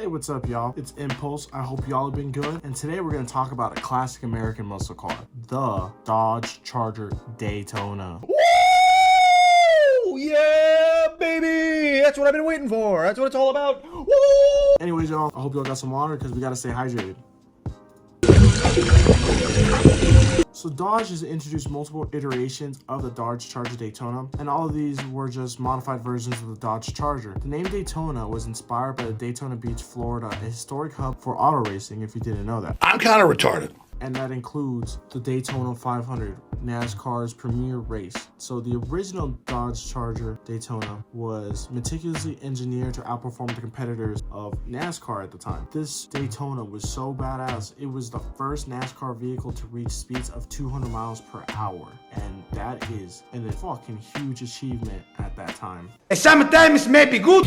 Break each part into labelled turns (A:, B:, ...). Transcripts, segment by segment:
A: Hey, what's up, y'all? It's Impulse. I hope y'all have been good. And today we're going to talk about a classic American muscle car, the Dodge Charger Daytona.
B: Woo! Yeah, baby! That's what I've been waiting for. That's what it's all about. Woo!
A: Anyways, y'all, I hope y'all got some water because we got to stay hydrated. So Dodge has introduced multiple iterations of the Dodge Charger Daytona, and all of these were just modified versions of the Dodge Charger. The name Daytona was inspired by the Daytona Beach, Florida, a historic hub for auto racing, if you didn't know that.
B: I'm kind of retarded.
A: And that includes the Daytona 500, NASCAR's premier race. So the original Dodge Charger Daytona was meticulously engineered to outperform the competitors of NASCAR at the time. This Daytona was so badass, it was the first NASCAR vehicle to reach speeds of 200 miles per hour. And that is a fucking huge achievement at that time.
B: Sometimes may be good.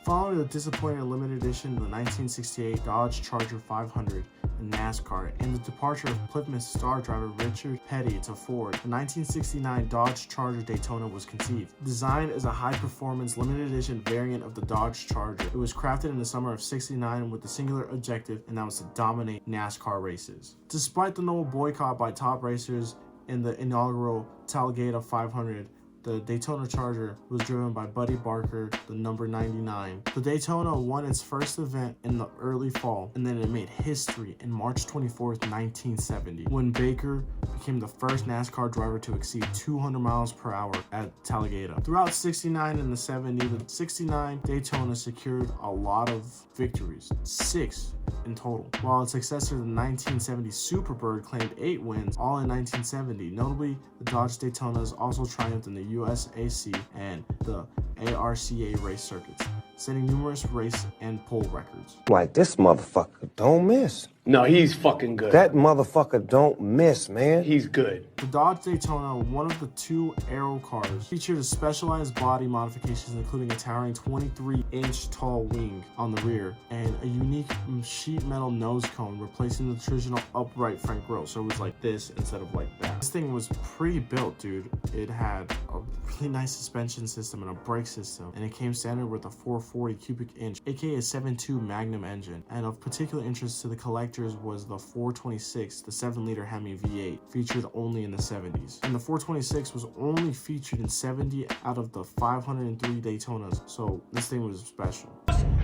A: Following the disappointing limited edition of the 1968 Dodge Charger 500 in NASCAR and the departure of Plymouth star driver Richard Petty to Ford, the 1969 Dodge Charger Daytona was conceived. Designed as a high-performance limited edition variant of the Dodge Charger, it was crafted in the summer of '69 with the singular objective, and that was to dominate NASCAR races. Despite the notable boycott by top racers in the inaugural Talladega 500, the Daytona Charger was driven by Buddy Barker, the number 99. The Daytona won its first event in the early fall, and then it made history in March 24th, 1970, when Baker became the first NASCAR driver to exceed 200 miles per hour at Talladega. Throughout 69 and the 70s, the 69 Daytona secured a lot of victories, 6 in total, while its successor, the 1970 Superbird, claimed 8 wins, all in 1970. Notably, the Dodge Daytonas also triumphed in the USAC and the ARCA race circuits, setting numerous race and pole records.
C: Like, this motherfucker don't miss.
D: No, he's fucking good.
C: That motherfucker don't miss, man.
D: He's good.
A: The Dodge Daytona, one of the 2 aero cars, featured a specialized body modifications including a towering 23-inch tall wing on the rear and a unique sheet metal nose cone replacing the traditional upright front grille, so it was like this instead of like that. This thing was pretty built, dude. It had a really nice suspension system and a brake system, and it came standard with a 440 cubic inch, aka 7.2 Magnum engine. And of particular interest to the collectors was the 426, the 7-liter Hemi V8, featured only in the 70s. And the 426 was only featured in 70 out of the 503 Daytonas, so this thing was special.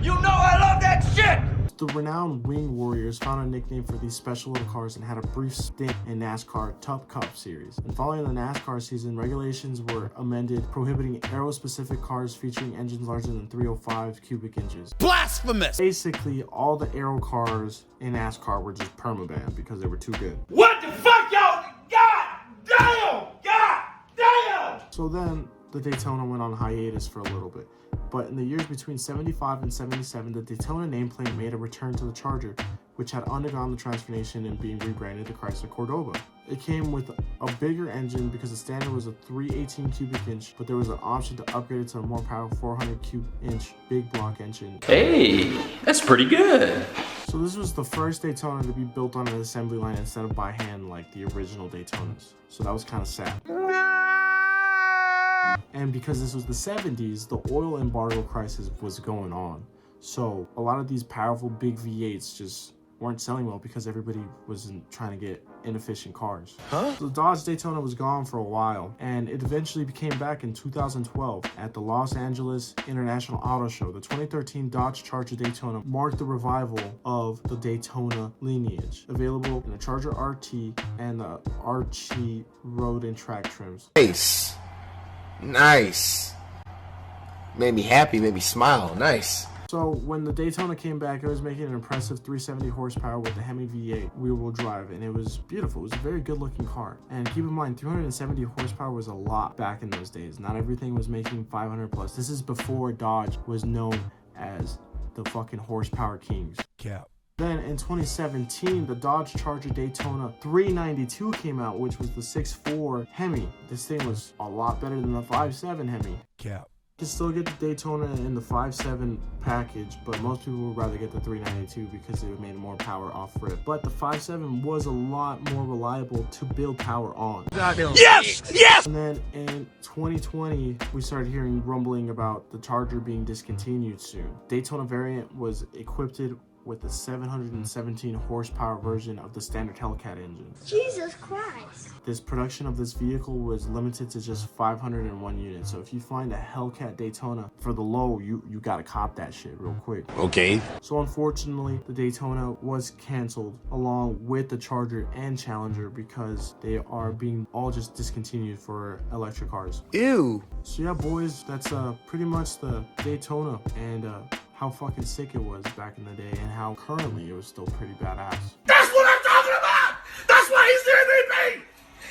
B: You know I love that shit!
A: The renowned Wing Warriors found a nickname for these special little cars and had a brief stint in NASCAR Top Cup series. And following the NASCAR season, regulations were amended prohibiting aero-specific cars featuring engines larger than 305 cubic inches.
B: Blasphemous!
A: Basically, all the aero cars in NASCAR were just permabanned because they were too good.
B: What the fuck, y'all? God damn! God damn!
A: So then, the Daytona went on hiatus for a little bit. But in the years between 75 and 77, the Daytona nameplate made a return to the Charger, which had undergone the transformation and being rebranded to Chrysler Cordoba. It came with a bigger engine because the standard was a 318 cubic inch, but there was an option to upgrade it to a more powerful 400 cubic inch big block engine.
E: Hey, that's pretty good.
A: So this was the first Daytona to be built on an assembly line instead of by hand like the original Daytonas. So that was kind of sad. And because this was the 70s, the oil embargo crisis was going on. So a lot of these powerful big V8s just weren't selling well because everybody wasn't trying to get inefficient cars. So the Dodge Daytona was gone for a while, and it eventually came back in 2012 at the Los Angeles International Auto Show. The 2013 Dodge Charger Daytona marked the revival of the Daytona lineage, available in the Charger RT and the RT road and track trims.
F: Nice. Nice. Made me happy, made me smile. Nice.
A: So when the Daytona came back, it was making an impressive 370 horsepower with the Hemi V8 wheel-wheel drive, and it was beautiful. It was a very good-looking car. And keep in mind, 370 horsepower was a lot back in those days. Not everything was making 500 plus. This is before Dodge was known as the fucking horsepower kings.
B: Cap.
A: Then in 2017, the Dodge Charger Daytona 392 came out, which was the 6.4 Hemi. This thing was a lot better than the 5.7 Hemi.
B: Cap.
A: You can still get the Daytona in the 5.7 package, but most people would rather get the 392 because it made more power off rip. But the 5.7 was a lot more reliable to build power on.
B: Yes! Yes!
A: And then in 2020, we started hearing rumbling about the Charger being discontinued soon. Daytona variant was equipped with the 717 horsepower version of the standard Hellcat engine.
D: Jesus Christ.
A: This production of this vehicle was limited to just 501 units. So if you find a Hellcat Daytona for the low, you gotta cop that shit real quick.
B: Okay.
A: So unfortunately, the Daytona was canceled along with the Charger and Challenger because they are being all just discontinued for electric cars.
F: Ew.
A: So yeah, boys, that's pretty much the Daytona and how fucking sick it was back in the day and how currently it was still pretty badass.
B: That's what I'm talking about! That's why he's the MVP!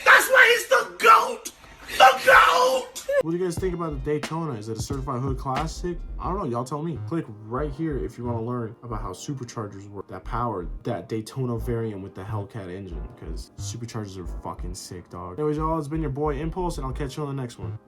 B: That's why he's the GOAT! The GOAT!
A: What do you guys think about the Daytona? Is it a certified hood classic? I don't know, y'all tell me. Click right here if you want to learn about how superchargers work that powered that Daytona variant with the Hellcat engine, because superchargers are fucking sick, dog. Anyways, y'all, it's been your boy Impulse, and I'll catch you on the next one.